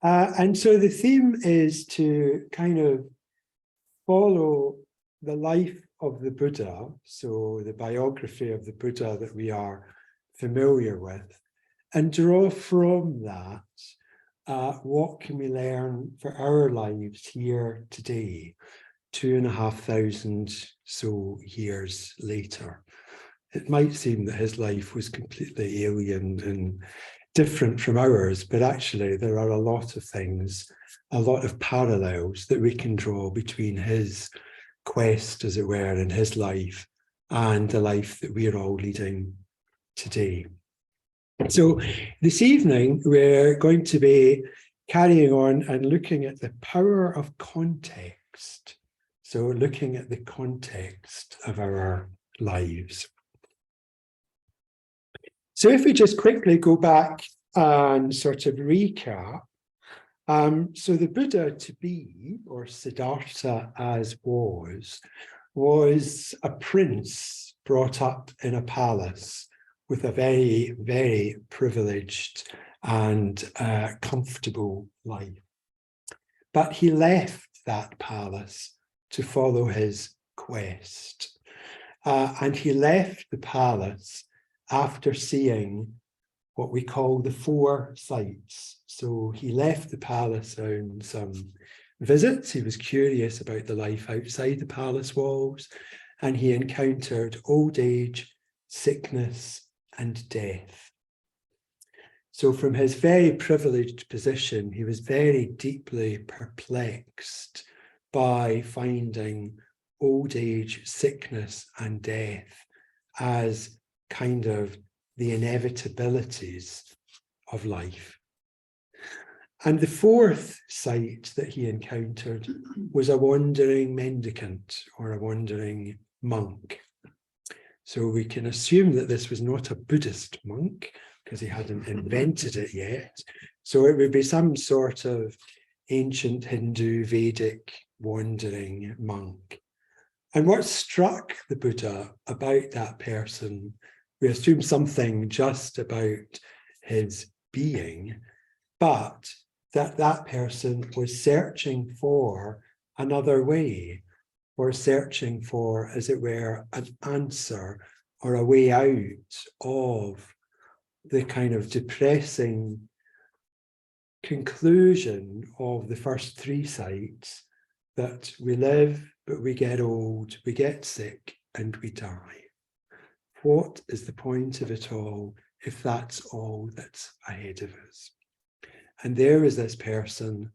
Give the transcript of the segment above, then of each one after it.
And so the theme is to kind of follow the life of the Buddha, so the biography of the Buddha that we are familiar with, and draw from that what can we learn for our lives here today, 2,500 so years later. It might seem that his life was completely alien and different from ours, but actually there are a lot of things, a lot of parallels that we can draw between his quest, as it were, in his life and the life that we are all leading today. So this evening, we're going to be carrying on and looking at the power of context. So looking at the context of our lives. So if we just quickly go back and sort of recap, so the Buddha to be, or Siddhartha as was a prince brought up in a palace with a very, very privileged and comfortable life. But he left that palace to follow his quest. And he left the palace after seeing what we call the 4 sights. So he left the palace on some visits. He was curious about the life outside the palace walls, and he encountered old age, sickness, and death. So from his very privileged position, he was very deeply perplexed by finding old age, sickness, and death as kind of the inevitabilities of life. And the 4th sight that he encountered was a wandering mendicant or a wandering monk. So we can assume that this was not a Buddhist monk because he hadn't invented it yet. So it would be some sort of ancient Hindu Vedic wandering monk. And what struck the Buddha about that person, we assume something just about his being, but that person was searching for another way, or searching for, as it were, an answer or a way out of the kind of depressing conclusion of the first 3 sights, that we live, but we get old, we get sick, and we die. What is the point of it all if that's all that's ahead of us? And there is this person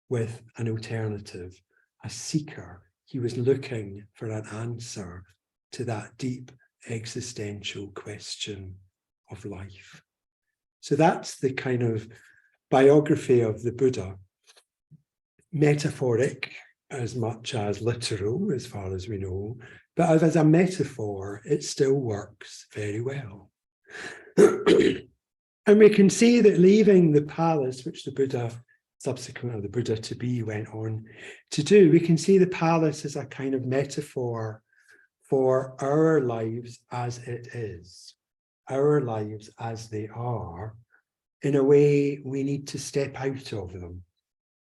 with an alternative, a seeker. He was looking for an answer to that deep existential question of life. So that's the kind of biography of the Buddha, metaphoric as much as literal, as far as we know, but as a metaphor, it still works very well. And we can see that leaving the palace, which the Buddha, subsequently the Buddha to be, went on to do, we can see the palace as a kind of metaphor for our lives as it is, our lives as they are. In a way, we need to step out of them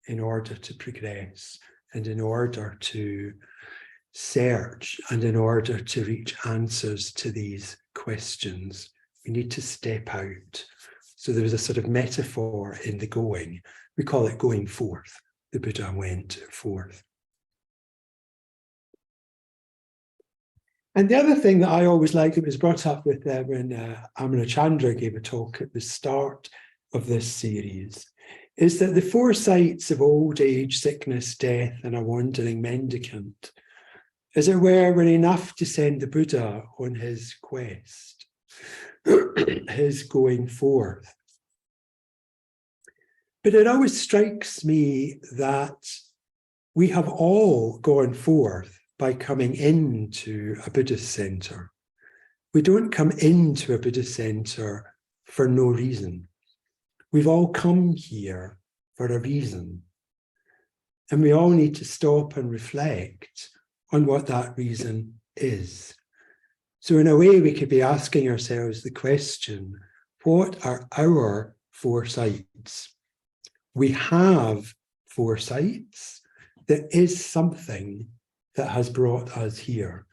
in order to progress and in order to search and in order to reach answers to these questions. We need to step out. So there was a sort of metaphor in the going. We call it going forth. The Buddha went forth. And the other thing that I always liked, that was brought up with when Amanachandra gave a talk at the start of this series, is that the 4 sights of old age, sickness, death, and a wandering mendicant, as it were enough to send the Buddha on his quest, his going forth. But it always strikes me that we have all gone forth by coming into a Buddhist center. We don't come into a Buddhist center for no reason. We've all come here for a reason. And we all need to stop and reflect on what that reason is. So in a way, we could be asking ourselves the question, what are our 4 sights? we have foresights. There is something that has brought us here.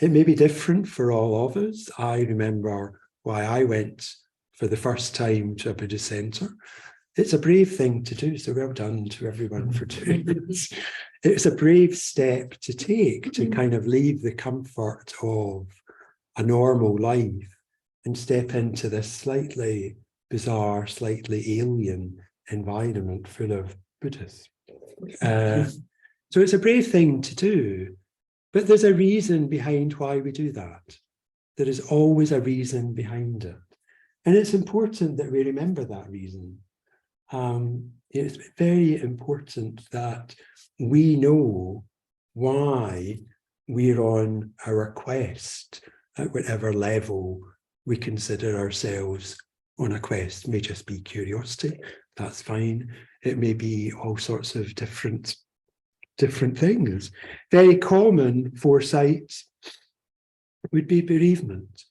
It may be different for all of us. I remember why I went for the first time to a Buddhist center. It's a brave thing to do, so well done to everyone for doing this. It's a brave step to take, to kind of leave the comfort of a normal life and step into this slightly bizarre, slightly alien environment full of Buddhists. So it's a brave thing to do, but there's a reason behind why we do that. There is always a reason behind it. And it's important that we remember that reason. It's very important that we know why we're on our quest at whatever level we consider ourselves on a quest. It may just be curiosity, that's fine. It may be all sorts of different things. Very common foresight would be bereavement.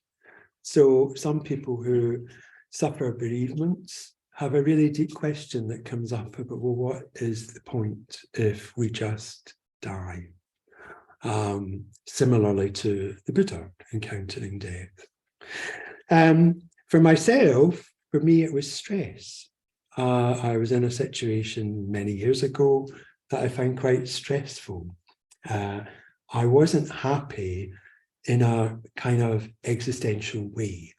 So some people who suffer bereavements have a really deep question that comes up about, well, what is the point if we just die? Similarly to the Buddha encountering death. For myself, for me, it was stress. I was in a situation many years ago that I found quite stressful. I wasn't happy in a kind of existential way.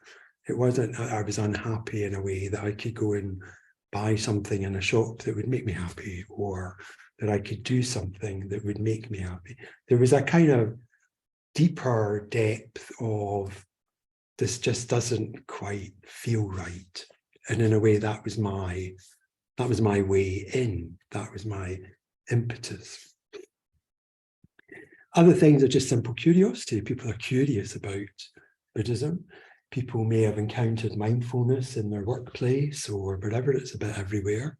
It wasn't that I was unhappy in a way that I could go and buy something in a shop that would make me happy, or that I could do something that would make me happy. There was a kind of deeper depth of, this just doesn't quite feel right. And in a way, that was my way in, that was my impetus. Other things are just simple curiosity. People are curious about Buddhism. People may have encountered mindfulness in their workplace or wherever, it's a bit everywhere,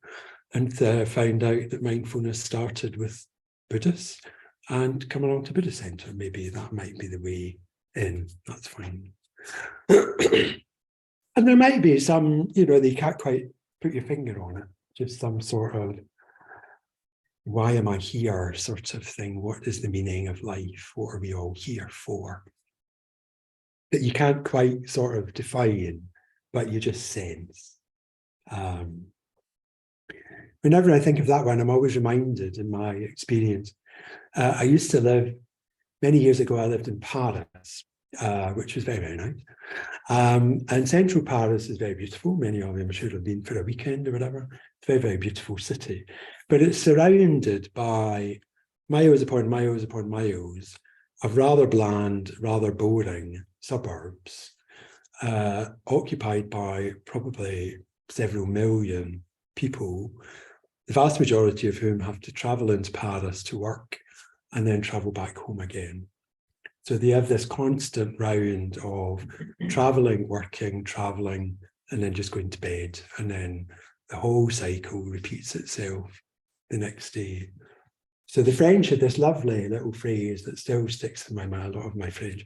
and found out that mindfulness started with Buddhists and come along to Buddhist Center. Maybe that might be the way in, that's fine. And there might be some, that you can't quite put your finger on it, just some sort of, why am I here sort of thing. What is the meaning of life? What are we all here for? That you can't quite sort of define, but you just sense. Whenever I think of that one, I'm always reminded in my experience. I used to live, many years ago, I lived in Paris, which was very, very nice. And central Paris is very beautiful. Many of them should have been for a weekend or whatever. It's a very, very beautiful city. But it's surrounded by miles upon miles upon miles of rather bland, rather boring suburbs, occupied by probably several million people, the vast majority of whom have to travel into Paris to work and then travel back home again. So they have this constant round of traveling, working, traveling, and then just going to bed. And then the whole cycle repeats itself the next day. So the French had this lovely little phrase that still sticks in my mind. A lot of my French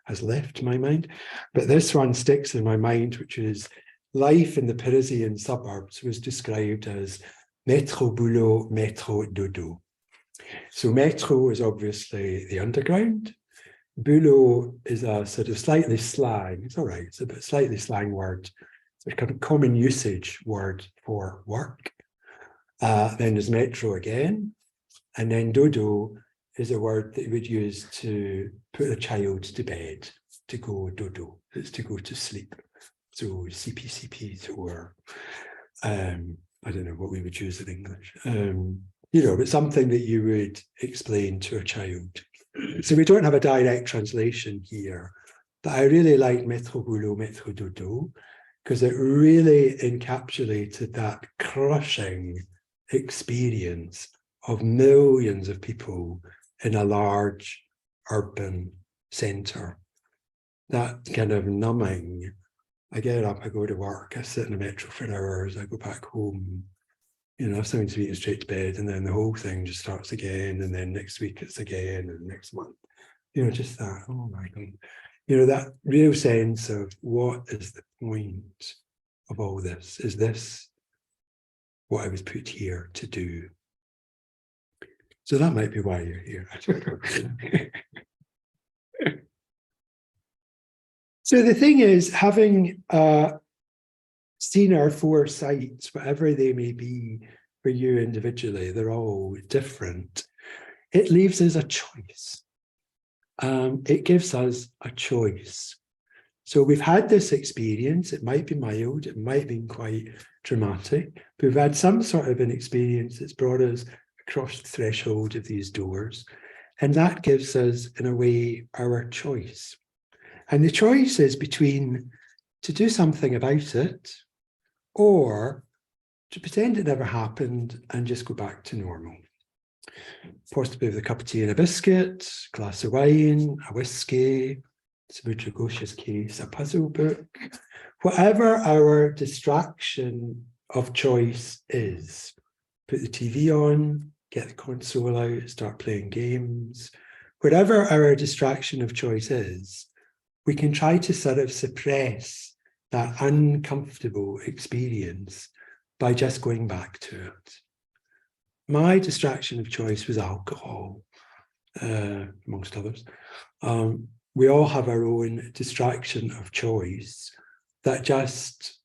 has left my mind, but this one sticks in my mind, which is life in the Parisian suburbs was described as métro boulot, métro dodo. So métro is obviously the underground. Boulot is a sort of slightly slang, it's all right, it's a bit slightly slang word. It's a kind of common usage word for work. Then there's metro again. And then dodo is a word that you would use to put a child to bed, to go dodo, it's to go to sleep. So CP, or I don't know what we would use in English. But something that you would explain to a child. So we don't have a direct translation here, but I really like métro boulot, métro dodo, because it really encapsulated that crushing experience of millions of people in a large urban centre. That kind of numbing, I get up, I go to work, I sit in the metro for hours, I go back home, have something to eat and straight to bed, and then the whole thing just starts again, and then next week it's again, and next month, just that, oh my God. That real sense of what is the point of all this? Is this what I was put here to do. So that might be why you're here. So the thing is, having seen our 4 sights, whatever they may be for you individually, they're all different. It leaves us a choice. It gives us a choice. So we've had this experience. It might be mild, it might be quite dramatic, but we've had some sort of an experience that's brought us across the threshold of these doors. And that gives us, in a way, our choice. And the choice is between to do something about it or to pretend it never happened and just go back to normal. Possibly with a cup of tea and a biscuit, a glass of wine, a whiskey, Samudra Ghosha's case, a puzzle book. Whatever our distraction of choice is, put the TV on, get the console out, start playing games. Whatever our distraction of choice is, we can try to sort of suppress that uncomfortable experience by just going back to it. My distraction of choice was alcohol, amongst others. We all have our own distraction of choice that just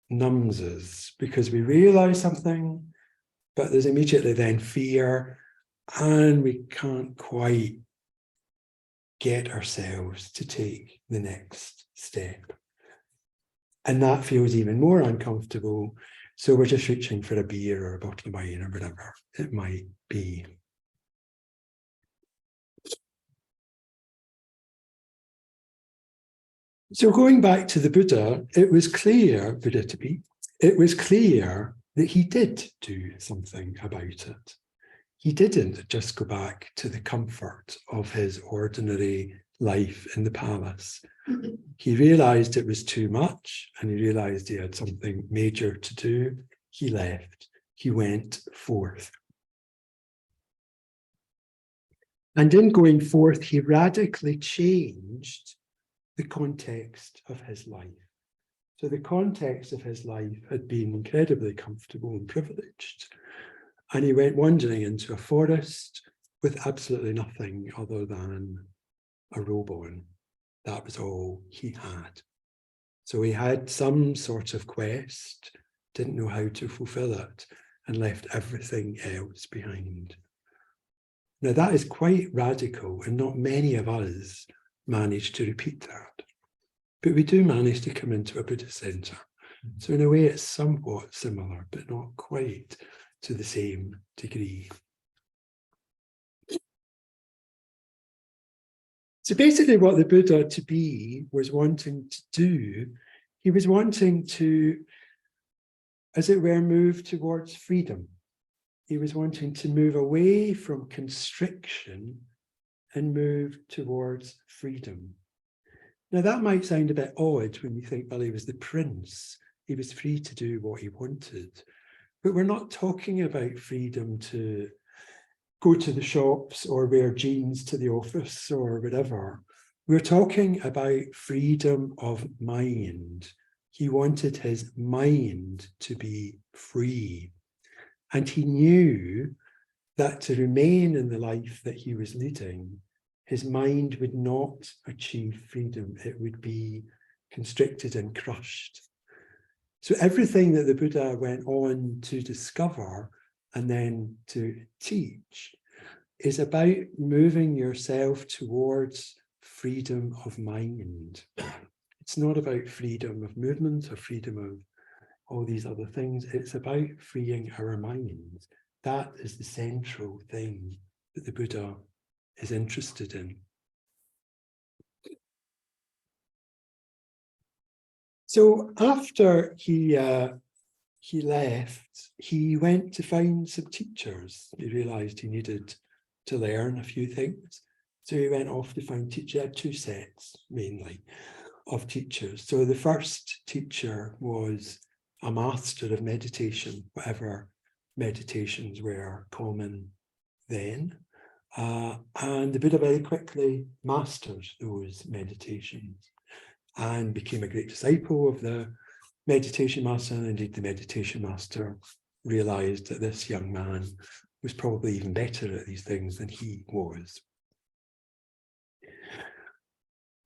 numbs us because we realize something, but there's immediately then fear, and we can't quite get ourselves to take the next step. And that feels even more uncomfortable. So we're just reaching for a beer or a bottle of wine or whatever it might be. So going back to the Buddha, it was clear, it was clear that he did do something about it. He didn't just go back to the comfort of his ordinary life in the palace. He realized it was too much, and he realized he had something major to do. He left. He went forth. And in going forth, he radically changed the context of his life. So the context of his life had been incredibly comfortable and privileged. And he went wandering into a forest with absolutely nothing other than a robe on. That was all he had. So he had some sort of quest, didn't know how to fulfill it, and left everything else behind. Now that is quite radical, and not many of us manage to repeat that. But we do manage to come into a Buddhist centre. So in a way it's somewhat similar, but not quite to the same degree. So basically what the Buddha to be was wanting to do, he was wanting to, as it were, move towards freedom. He was wanting to move away from constriction and move towards freedom. Now that might sound a bit odd when you think, well, he was the prince. He was free to do what he wanted. But we're not talking about freedom to go to the shops or wear jeans to the office or whatever. We're talking about freedom of mind. He wanted his mind to be free. And he knew that to remain in the life that he was leading, his mind would not achieve freedom. It would be constricted and crushed. So everything that the Buddha went on to discover and then to teach is about moving yourself towards freedom of mind. It's not about freedom of movement or freedom of all these other things. It's about freeing our minds. That is the central thing that the Buddha is interested in. So after he left, he went to find some teachers. He realized he needed to learn a few things. So he went off to find teachers. He had 2 sets, mainly, of teachers. So the first teacher was a master of meditation, whatever meditations were common then. And the Buddha very quickly mastered those meditations and became a great disciple of the meditation master, and indeed the meditation master realized that this young man was probably even better at these things than he was.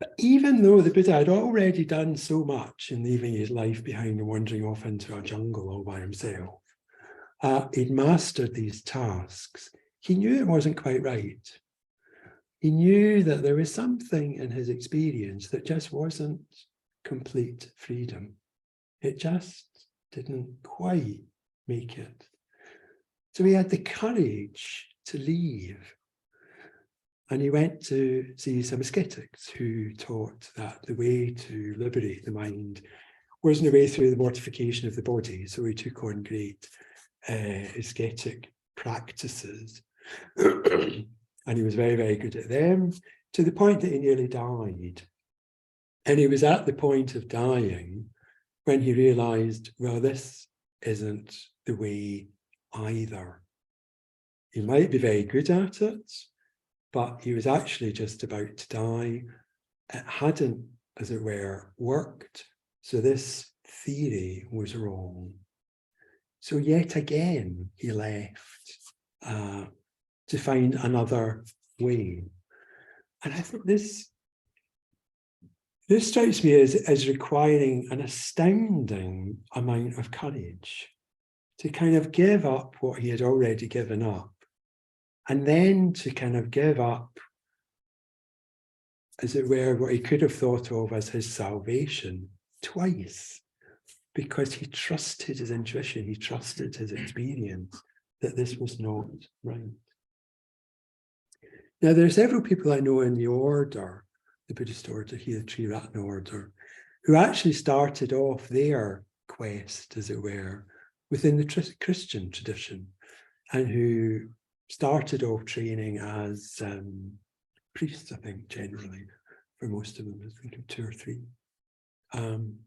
But even though the Buddha had already done so much in leaving his life behind and wandering off into a jungle all by himself, he'd mastered these tasks. He knew it wasn't quite right. He knew that there was something in his experience that just wasn't complete freedom. It just didn't quite make it. So he had the courage to leave. And he went to see some ascetics who taught that the way to liberate the mind wasn't a way through the mortification of the body. So he took on great ascetic practices. And he was very, very good at them, to the point that he nearly died. And he was at the point of dying when he realized, well, this isn't the way either. He might be very good at it, but he was actually just about to die. It hadn't, as it were, worked. So this theory was wrong. So yet again, he left to find another way. And I think this strikes me as requiring an astounding amount of courage to kind of give up what he had already given up, and then to kind of give up, as it were, what he could have thought of as his salvation twice, because he trusted his intuition, he trusted his experience that this was not right. Now, there are several people I know in the order, the Buddhist order, the Triratna order, who actually started off their quest, as it were, within the Christian tradition, and who started off training as priests, I think, generally, for most of them, I think of 2 or 3. And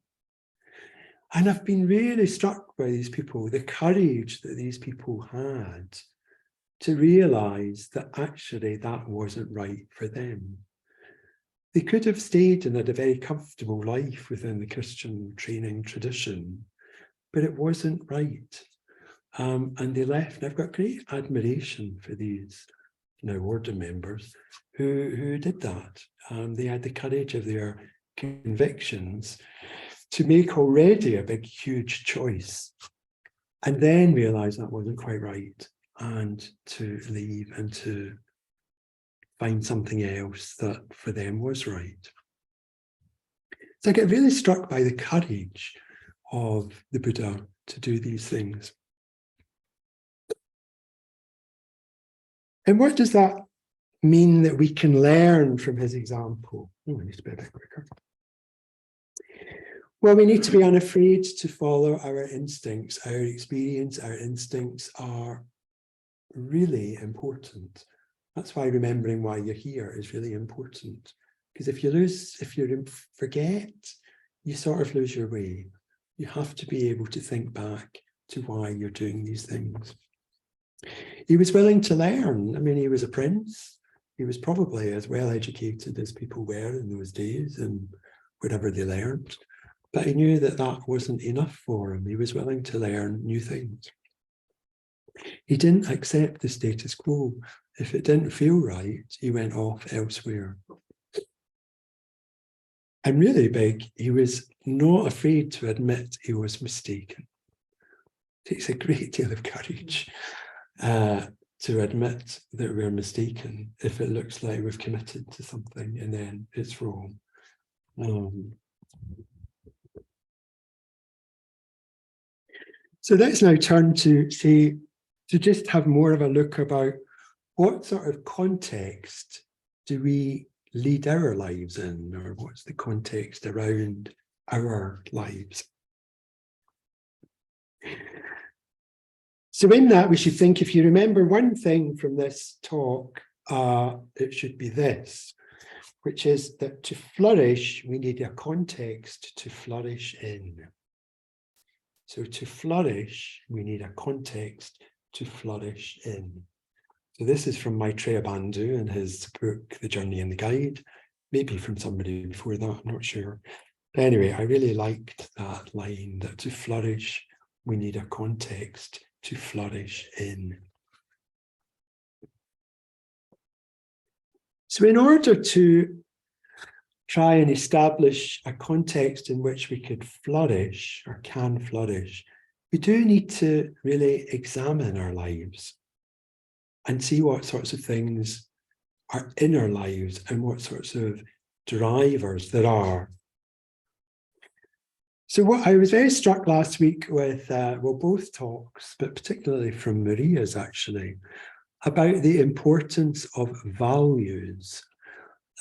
I've been really struck by these people, the courage that these people had to realize that actually that wasn't right for them. They could have stayed and had a very comfortable life within the Christian training tradition, but it wasn't right. And they left. And I've got great admiration for these now order members who did that. They had the courage of their convictions to make already a big, huge choice, and then realize that wasn't quite right, and to leave and to find something else that for them was right. So I get really struck by the courage of the Buddha to do these things. And what does that mean that we can learn from his example? Oh, I need to be a bit quicker. Well, we need to be unafraid to follow our instincts. Our experience, our instincts are really important. That's why remembering why you're here is really important. Because if you forget, you sort of lose your way. You have to be able to think back to why you're doing these things. He was willing to learn. I mean, he was a prince. He was probably as well educated as people were in those days and whatever they learned. But he knew that that wasn't enough for him. He was willing to learn new things. He didn't accept the status quo. If it didn't feel right, he went off elsewhere. And really big, he was not afraid to admit he was mistaken. It takes a great deal of courage to admit that we're mistaken if it looks like we've committed to something and then it's wrong. So let's now turn to just have more of a look about what sort of context do we lead our lives in, or what's the context around our lives. So in that, we should think, if you remember one thing from this talk, it should be this, which is that to flourish, we need a context to flourish in. So to flourish, we need a context to flourish in. So this is from Maitreya Bandhu in his book, The Journey and the Guide, maybe from somebody before that, I'm not sure. Anyway, I really liked that line, that to flourish, we need a context to flourish in. So in order to try and establish a context in which we could flourish or can flourish, we do need to really examine our lives and see what sorts of things are in our lives and what sorts of drivers there are. So what I was very struck last week with, well, both talks, but particularly from Maria's actually, about the importance of values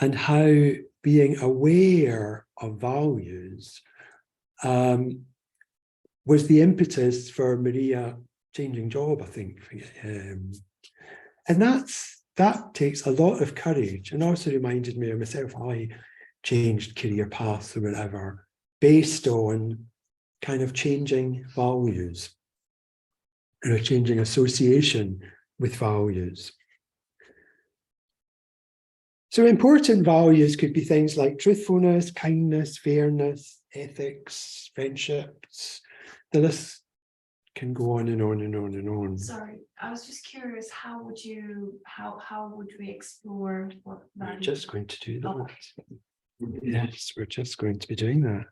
and how being aware of values was the impetus for Maria changing job, I think. And that takes a lot of courage, and also reminded me of myself. I changed career paths or whatever based on kind of changing values or changing association with values. So important values could be things like truthfulness, kindness, fairness, ethics, friendships. The list can go on and on and on and on. Sorry, I was just curious, how would we explore what values? We're just going to do that. Okay. Yes, we're just going to be doing that.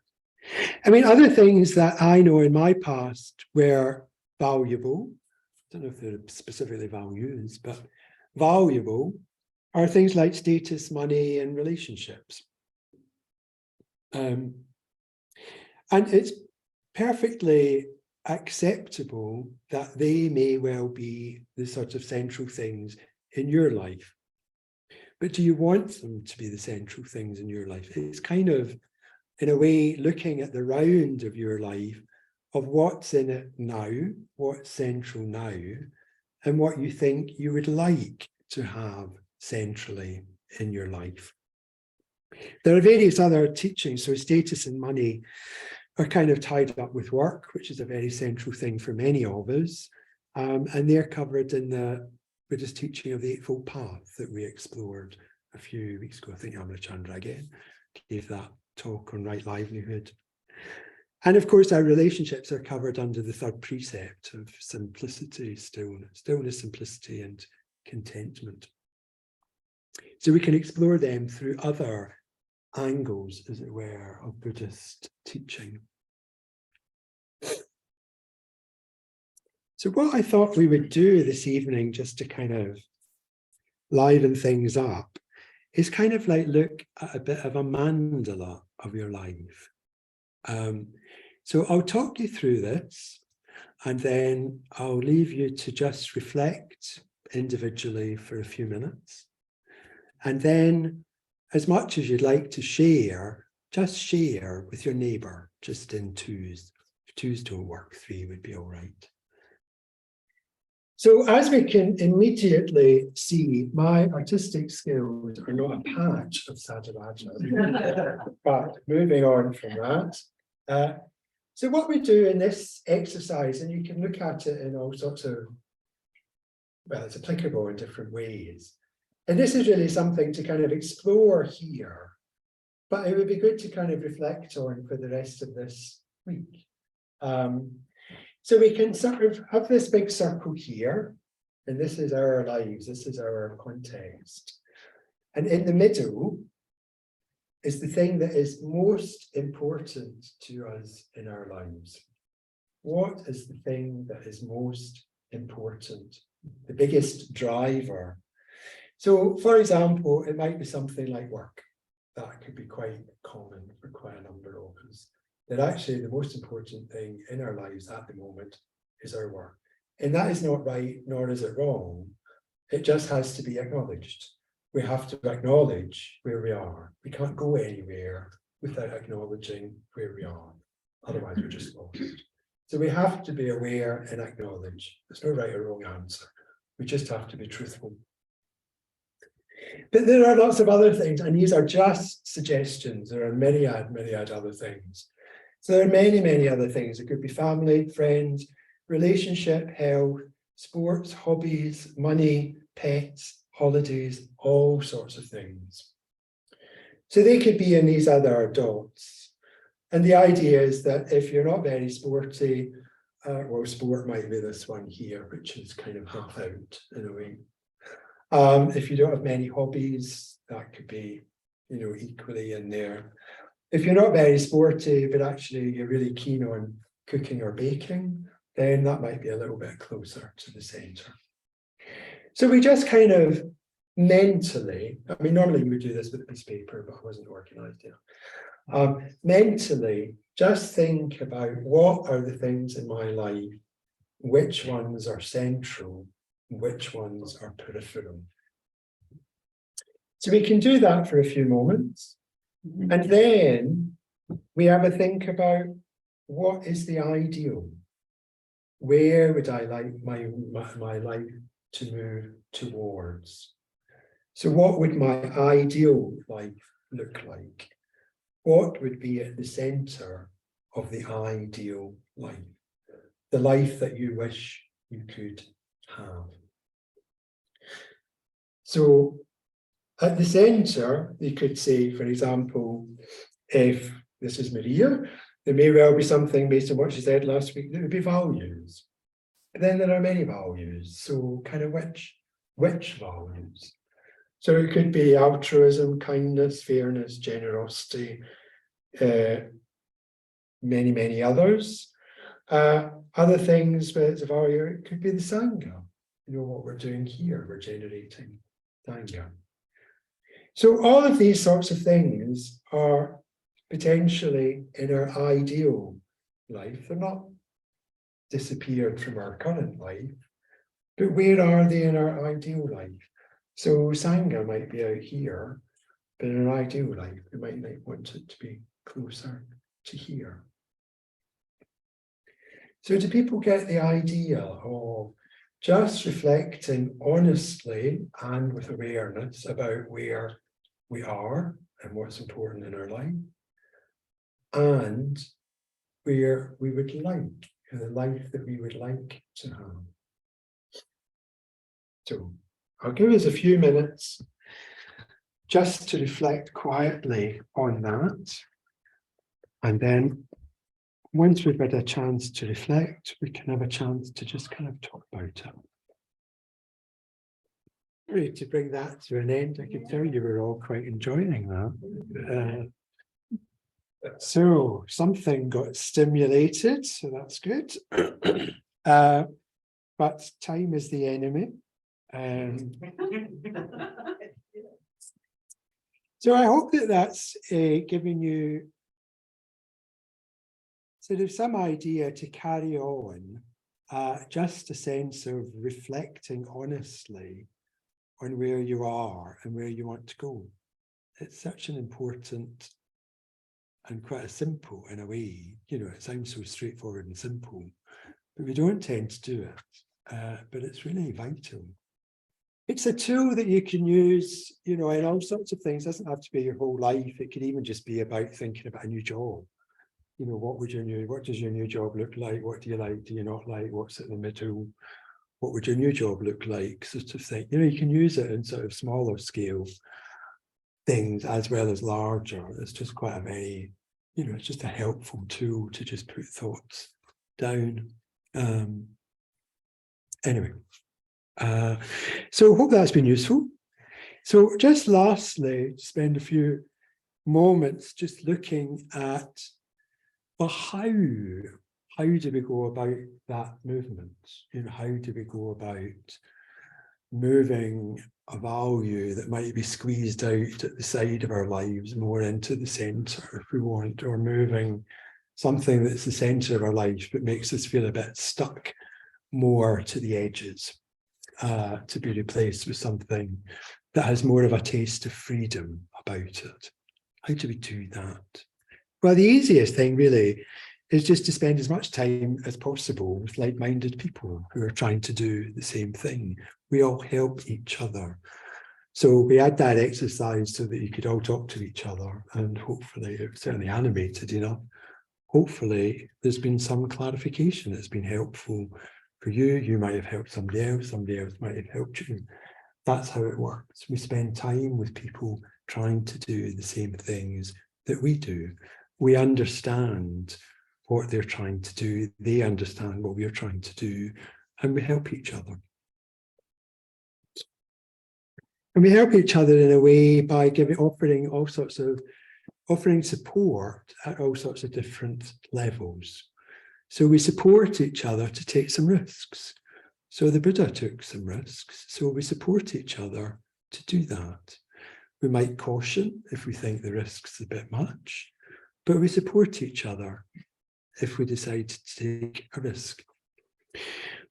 I mean, other things that I know in my past were valuable, I don't know if they're specifically values, but valuable are things like status, money, and relationships. And it's perfectly acceptable that they may well be the sort of central things in your life. But do you want them to be the central things in your life? It's kind of, in a way, looking at the round of your life of what's in it now, what's central now, and what you think you would like to have centrally in your life. There are various other teachings, so status and money are kind of tied up with work, which is a very central thing for many of us, and they're covered in the Buddhist teaching of the Eightfold Path that we explored a few weeks ago. I think Amrachandra again gave that talk on right livelihood. And of course, our relationships are covered under the third precept of simplicity, stillness, simplicity, and contentment. So we can explore them through other angles, as it were, of Buddhist teaching. So what I thought we would do this evening, just to kind of liven things up, is kind of like look at a bit of a mandala of your life. So I'll talk you through this, and then I'll leave you to just reflect individually for a few minutes. And then, as much as you'd like to share, just share with your neighbour, just in twos. If twos don't work, three would be all right. So as we can immediately see, my artistic skills are not a patch of Sadhavaja. But moving on from that, so what we do in this exercise, and you can look at it in all sorts of, well, it's applicable in different ways. And this is really something to kind of explore here, but it would be good to kind of reflect on for the rest of this week. So we can sort of have this big circle here, and this is our lives, this is our context. And in the middle is the thing that is most important to us in our lives. What is the thing that is most important? The biggest driver? So, for example, it might be something like work. That could be quite common for quite a number of us. That actually the most important thing in our lives at the moment is our work. And that is not right, nor is it wrong. It just has to be acknowledged. We have to acknowledge where we are. We can't go anywhere without acknowledging where we are. Otherwise, we're just lost. So we have to be aware and acknowledge. There's no right or wrong answer. We just have to be truthful. But there are lots of other things, and these are just suggestions. There are myriad other things. So there are many other things. It could be family, friends, relationship, health, sports, hobbies, money, pets, holidays, all sorts of things. So they could be in these other dots. And the idea is that if you're not very sporty, well, sport might be this one here, which is kind of half out in a way. If you don't have many hobbies, that could be, equally in there. If you're not very sporty, but actually you're really keen on cooking or baking, then that might be a little bit closer to the center. So we just kind of mentally, I mean, normally you would do this with a piece of paper, but I wasn't organized yet. Mentally, just think about what are the things in my life, which ones are central, which ones are peripheral. So we can do that for a few moments. And then we have a think about what is the ideal? Where would I like my life to move towards? So what would my ideal life look like? What would be at the center of the ideal life? The life that you wish you could have. So at the center, you could say, for example, if this is Maria, there may well be something based on what she said last week that would be values. But then there are many values. So kind of which values? So it could be altruism, kindness, fairness, generosity, many, many others. Other things where it's a value, it could be the Sangha. What we're doing here, we're generating Sangha. So all of these sorts of things are potentially in our ideal life. They're not disappeared from our current life, but where are they in our ideal life? So Sangha might be out here, but in our ideal life, we might want it to be closer to here. So do people get the idea of just reflecting honestly and with awareness about where we are and what's important in our life, and where we would like, the life that we would like to have? So I'll give us a few minutes just to reflect quietly on that. And then once we've had a chance to reflect, we can have a chance to just kind of talk about it. Really, to bring that to an end, I can tell you we're all quite enjoying that. So something got stimulated, so that's good. But time is the enemy. So I hope that that's giving you sort of some idea to carry on, just a sense of reflecting honestly on where you are and where you want to go. It's such an important and quite a simple in a way, it sounds so straightforward and simple, but we don't tend to do it, but it's really vital. It's a tool that you can use, in all sorts of things. It doesn't have to be your whole life. It could even just be about thinking about a new job. What does your new job look like? What do you like? Do you not like? What's in the middle? What would your new job look like? Sort of thing. You can use it in sort of smaller scale things as well as larger. It's just quite a very, it's just a helpful tool to just put thoughts down. Anyway, so I hope that's been useful. So just lastly, spend a few moments just looking at, well, how do we go about that movement? How do we go about moving a value that might be squeezed out at the side of our lives more into the center, if we want, or moving something that's the center of our life but makes us feel a bit stuck more to the edges, to be replaced with something that has more of a taste of freedom about it. How do we do that? Well, the easiest thing really is just to spend as much time as possible with like-minded people who are trying to do the same thing. We all help each other. So we had that exercise so that you could all talk to each other, and hopefully it was certainly animated enough. Hopefully there's been some clarification that's been helpful for you. You might have helped somebody else might have helped you. That's how it works. We spend time with people trying to do the same things that we do. We understand what they're trying to do, they understand what we're trying to do, and we help each other. And we help each other in a way by offering support at all sorts of different levels. So we support each other to take some risks. So the Buddha took some risks, so we support each other to do that. We might caution if we think the risk's a bit much, but we support each other if we decide to take a risk.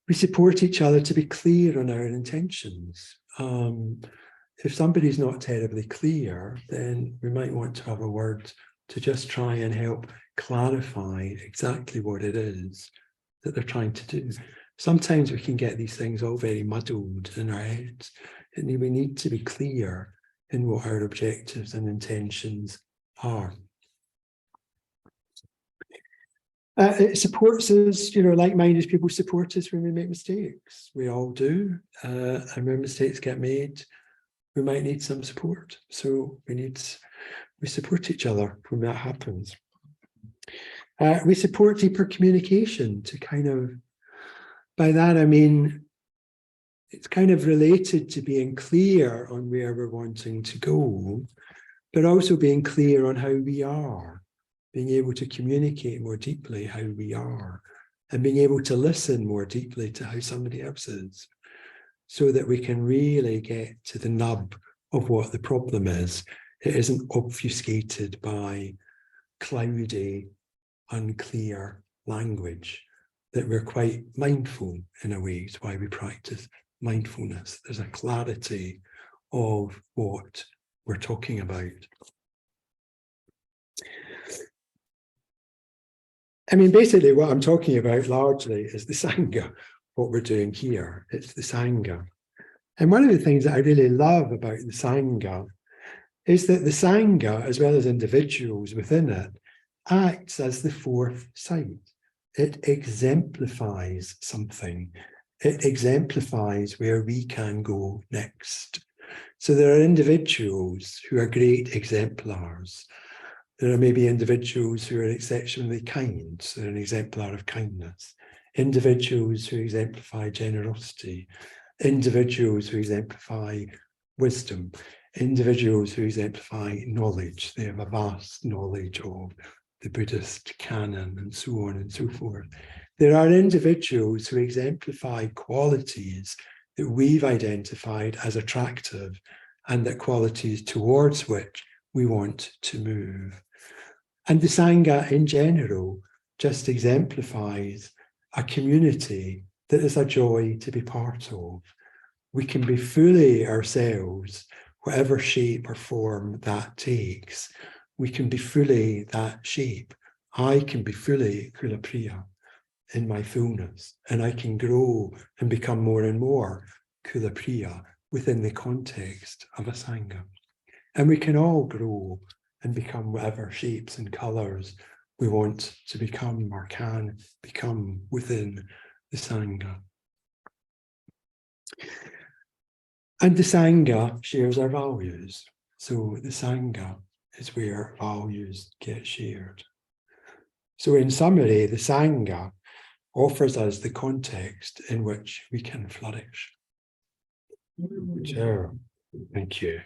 We support each other to be clear on our intentions. If somebody's not terribly clear, then we might want to have a word to just try and help clarify exactly what it is that they're trying to do. Sometimes we can get these things all very muddled in our heads, and we need to be clear in what our objectives and intentions are. It supports us, like-minded people support us when we make mistakes. We all do, and when mistakes get made, we might need some support. So we support each other when that happens. We support deeper communication to by that I mean, it's kind of related to being clear on where we're wanting to go, but also being clear on how we are, being able to communicate more deeply how we are, and being able to listen more deeply to how somebody else is, so that we can really get to the nub of what the problem is. It isn't obfuscated by cloudy, unclear language, that we're quite mindful in a way. It's why we practice mindfulness. There's a clarity of what we're talking about. I mean, basically what I'm talking about largely is the Sangha, what we're doing here. It's the Sangha. And one of the things that I really love about the Sangha is that the Sangha, as well as individuals within it, acts as the fourth sight. It exemplifies something. It exemplifies where we can go next. So there are individuals who are great exemplars. There are maybe individuals who are exceptionally kind, so they're an exemplar of kindness. Individuals who exemplify generosity. Individuals who exemplify wisdom. Individuals who exemplify knowledge. They have a vast knowledge of the Buddhist canon and so on and so forth. There are individuals who exemplify qualities that we've identified as attractive and that qualities towards which we want to move. And the Sangha in general just exemplifies a community that is a joy to be part of. We can be fully ourselves, whatever shape or form that takes. We can be fully that shape. I can be fully Kulapriya in my fullness, and I can grow and become more and more Kulapriya within the context of a Sangha. And we can all grow and become whatever shapes and colours we want to become or can become within the Sangha. And the Sangha shares our values. So the Sangha is where values get shared. So in summary, the Sangha offers us the context in which we can flourish. Sure. Thank you.